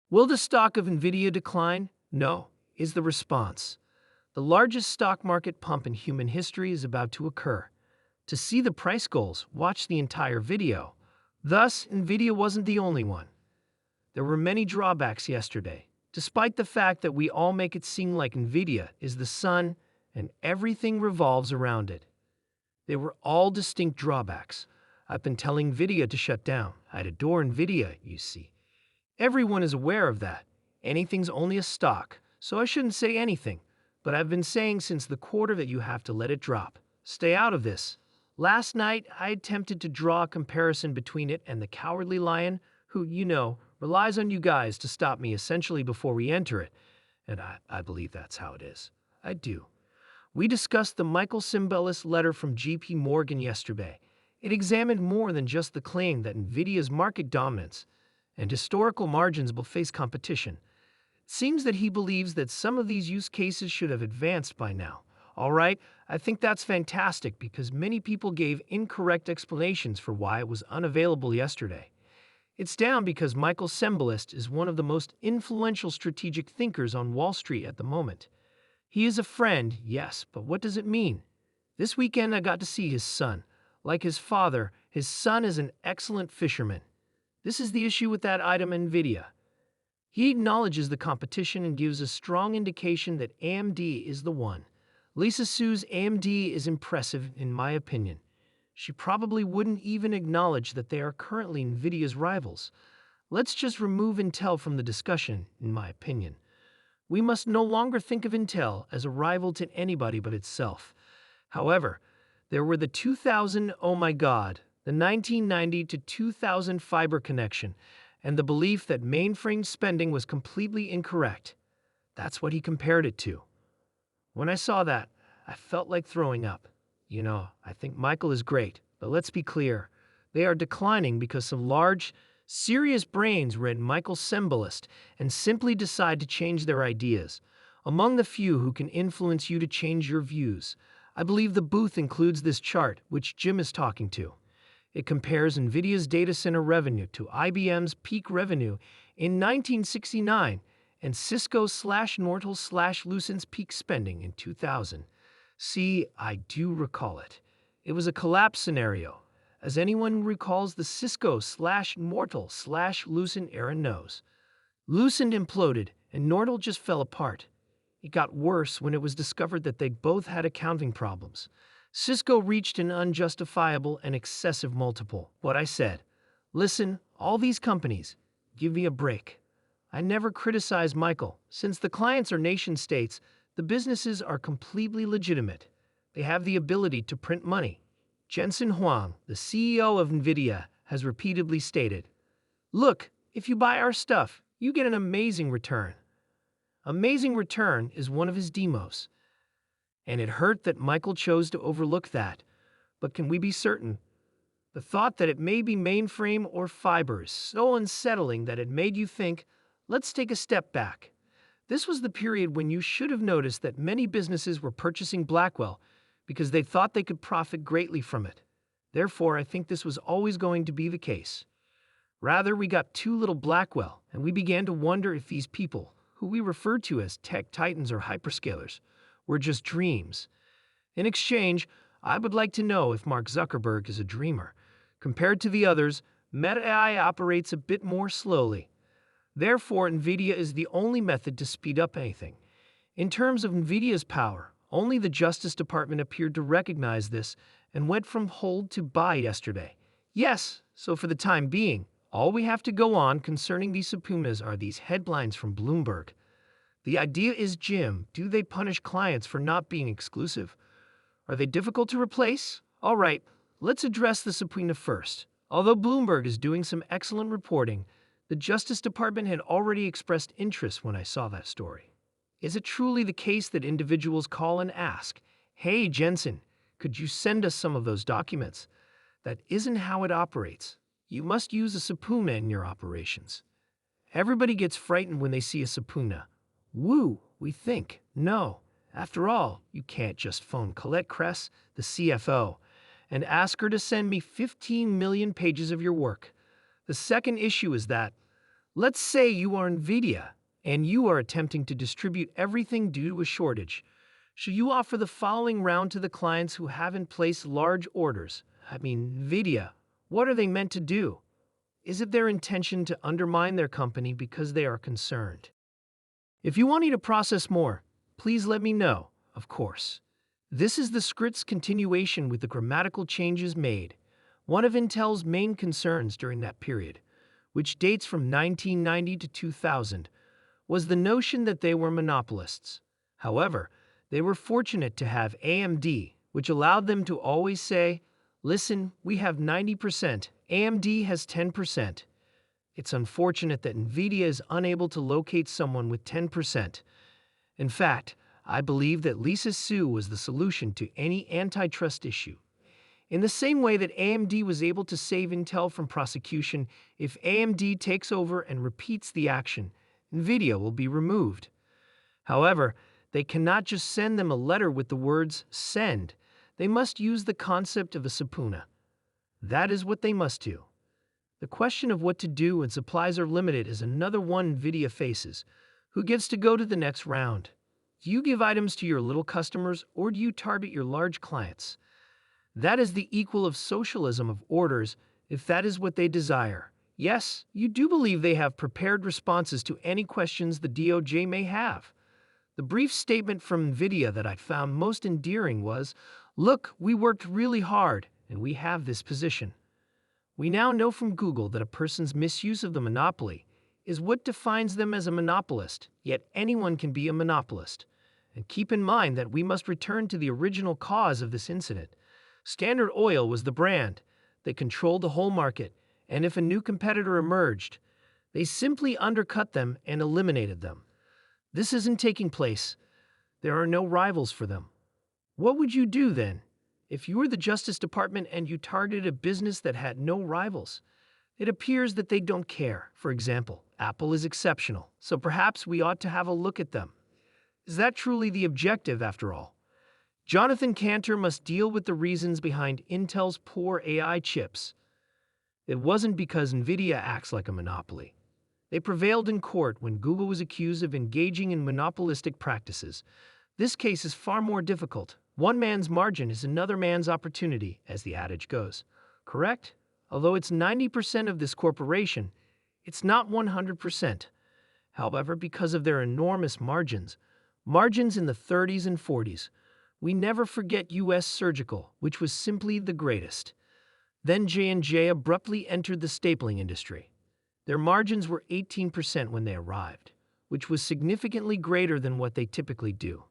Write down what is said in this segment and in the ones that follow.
Will the stock of Nvidia decline? No, is the response. The largest stock market pump in human history is about to occur. To see the price goals, watch the entire video. Thus, Nvidia wasn't the only one. There were many drawbacks yesterday, despite the fact that we all make it seem like Nvidia is the sun and everything revolves around it. They were all distinct drawbacks. I've been telling Nvidia to shut down. I'd adore Nvidia, you see. Everyone is aware of that. Anything's only a stock, so I shouldn't say anything. But I've been saying since the quarter that you have to let it drop. Stay out of this. Last night, I attempted to draw a comparison between it and the Cowardly Lion, who, relies on you guys to stop me essentially before we enter it. And I believe that's how it is. I do. We discussed the Michael Sembelis letter from JP Morgan yesterday. It examined more than just the claim that Nvidia's market dominance and historical margins will face competition. It seems that he believes that some of these use cases should have advanced by now. All right, I think that's fantastic because many people gave incorrect explanations for why it was unavailable yesterday. It's down because Michael Sembelis is one of the most influential strategic thinkers on Wall Street at the moment. He is a friend, yes, but what does it mean? This weekend I got to see his son. Like his father, his son is an excellent fisherman. This is the issue with that item Nvidia. He acknowledges the competition and gives a strong indication that AMD is the one. Lisa Su's AMD is impressive, in my opinion. She probably wouldn't even acknowledge that they are currently Nvidia's rivals. Let's just remove Intel from the discussion, in my opinion. We must no longer think of Intel as a rival to anybody but itself. However, there were the 2000, oh my god, the 1990 to 2000 fiber connection, and the belief that mainframe spending was completely incorrect. That's what he compared it to. When I saw that, I felt like throwing up. I think Michael is great, but let's be clear. They are declining because some large, serious brains read Michael Sembelis and simply decide to change their ideas. Among the few who can influence you to change your views, I believe the booth includes this chart, which Jim is talking to. It compares Nvidia's data center revenue to IBM's peak revenue in 1969 and Cisco/Nortel/Lucent's peak spending in 2000. See, I do recall it. It was a collapse scenario, as anyone who recalls the Cisco/Nortel/Lucent era knows. Lucent imploded and Nortel just fell apart. It got worse when it was discovered that they both had accounting problems. Cisco reached an unjustifiable and excessive multiple. What I said, listen, all these companies, give me a break. I never criticize Michael. Since the clients are nation-states, the businesses are completely legitimate. They have the ability to print money. Jensen Huang, the CEO of Nvidia, has repeatedly stated, look, if you buy our stuff, you get an amazing return. Amazing return is one of his demos. And it hurt that Michael chose to overlook that. But can we be certain? The thought that it may be mainframe or fiber is so unsettling that it made you think, let's take a step back. This was the period when you should have noticed that many businesses were purchasing Blackwell because they thought they could profit greatly from it. Therefore, I think this was always going to be the case. Rather, we got too little Blackwell, and we began to wonder if these people, who we refer to as tech titans or hyperscalers, were just dreams. In exchange, I would like to know if Mark Zuckerberg is a dreamer. Compared to the others, Meta AI operates a bit more slowly. Therefore, Nvidia is the only method to speed up anything. In terms of Nvidia's power, only the Justice Department appeared to recognize this and went from hold to buy yesterday. Yes, so for the time being, all we have to go on concerning these subpoenas are these headlines from Bloomberg. The idea is, Jim, do they punish clients for not being exclusive? Are they difficult to replace? All right, let's address the subpoena first. Although Bloomberg is doing some excellent reporting, the Justice Department had already expressed interest when I saw that story. Is it truly the case that individuals call and ask, hey, Jensen, could you send us some of those documents? That isn't how it operates. You must use a subpoena in your operations. Everybody gets frightened when they see a subpoena. Woo, we think. No. After all, you can't just phone Colette Kress, the CFO, and ask her to send me 15 million pages of your work. The second issue is that, Let's say you are Nvidia and you are attempting to distribute everything due to a shortage. Should you offer the following round to the clients who haven't placed large orders? Nvidia, what are they meant to do? Is it their intention to undermine their company because they are concerned? If you want me to process more, please let me know, of course. This is the script's continuation with the grammatical changes made. One of Intel's main concerns during that period, which dates from 1990 to 2000, was the notion that they were monopolists. However, they were fortunate to have AMD, which allowed them to always say, "Listen, we have 90%, AMD has 10%. It's unfortunate that Nvidia is unable to locate someone with 10%. In fact, I believe that Lisa Su was the solution to any antitrust issue. In the same way that AMD was able to save Intel from prosecution, if AMD takes over and repeats the action, Nvidia will be removed. However, they cannot just send them a letter with the words "send." They must use the concept of a subpoena. That is what they must do. The question of what to do when supplies are limited is another one Nvidia faces. Who gets to go to the next round? Do you give items to your little customers or do you target your large clients? That is the equal of socialism of orders, if that is what they desire. Yes, you do believe they have prepared responses to any questions the DOJ may have. The brief statement from Nvidia that I found most endearing was, "Look, we worked really hard, and we have this position." We now know from Google that a person's misuse of the monopoly is what defines them as a monopolist, yet anyone can be a monopolist. And keep in mind that we must return to the original cause of this incident. Standard Oil was the brand. They controlled the whole market, and if a new competitor emerged, they simply undercut them and eliminated them. This isn't taking place. There are no rivals for them. What would you do then? If you were the Justice Department and you targeted a business that had no rivals, it appears that they don't care. For example, Apple is exceptional, so perhaps we ought to have a look at them. Is that truly the objective, after all? Jonathan Cantor must deal with the reasons behind Intel's poor AI chips. It wasn't because Nvidia acts like a monopoly. They prevailed in court when Google was accused of engaging in monopolistic practices. This case is far more difficult. One man's margin is another man's opportunity, as the adage goes. Correct? Although it's 90% of this corporation, it's not 100%. However, because of their enormous margins in the 30s and 40s, we never forget U.S. Surgical, which was simply the greatest. Then J&J abruptly entered the stapling industry. Their margins were 18% when they arrived, which was significantly greater than what they typically do.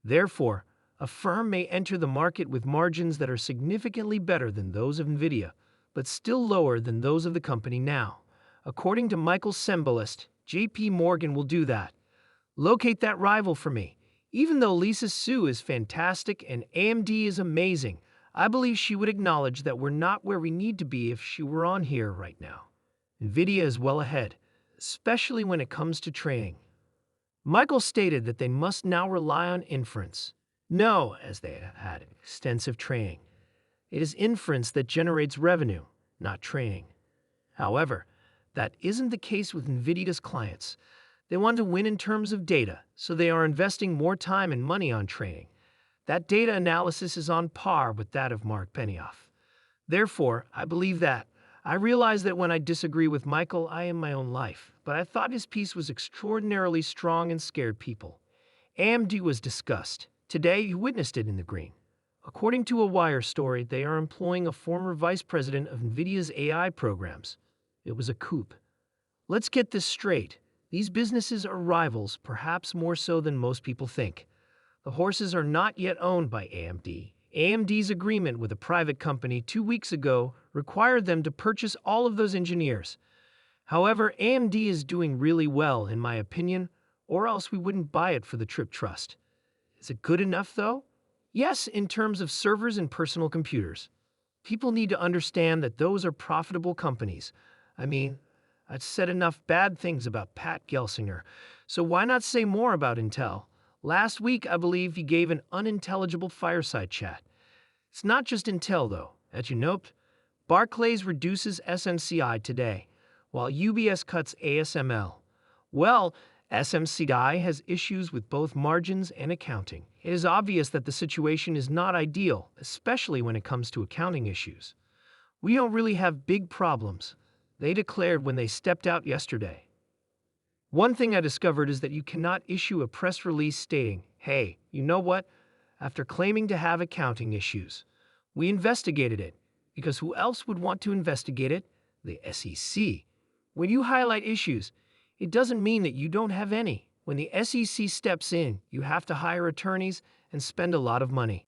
Therefore, a firm may enter the market with margins that are significantly better than those of Nvidia, but still lower than those of the company now. According to Michael Sembalist, J.P. Morgan will do that. Locate that rival for me. Even though Lisa Su is fantastic and AMD is amazing, I believe she would acknowledge that we're not where we need to be if she were on here right now. Nvidia is well ahead, especially when it comes to training. Michael stated that they must now rely on inference. No, as they have had extensive training. It is inference that generates revenue, not training. However, that isn't the case with Nvidia's clients. They want to win in terms of data, so they are investing more time and money on training. That data analysis is on par with that of Mark Benioff. Therefore, I believe that. I realize that when I disagree with Michael, I am my own life, but I thought his piece was extraordinarily strong and scared people. AMD was discussed. Today, you witnessed it in the green. According to a Wire story, they are employing a former vice president of Nvidia's AI programs. It was a coup. Let's get this straight. These businesses are rivals, perhaps more so than most people think. The horses are not yet owned by AMD. AMD's agreement with a private company 2 weeks ago required them to purchase all of those engineers. However, AMD is doing really well, in my opinion, or else we wouldn't buy it for the Trip Trust. Is it good enough, though? Yes, in terms of servers and personal computers. People need to understand that those are profitable companies. I've said enough bad things about Pat Gelsinger, so why not say more about Intel? Last week, I believe he gave an unintelligible fireside chat. It's not just Intel, though. As you note, Barclays reduces SNCI today. while UBS cuts ASML. Well, SMCI has issues with both margins and accounting. It is obvious that the situation is not ideal, especially when it comes to accounting issues. We don't really have big problems, they declared when they stepped out yesterday. One thing I discovered is that you cannot issue a press release stating, hey, you know what? After claiming to have accounting issues, we investigated it, because who else would want to investigate it? The SEC. When you highlight issues, it doesn't mean that you don't have any. When the SEC steps in, you have to hire attorneys and spend a lot of money.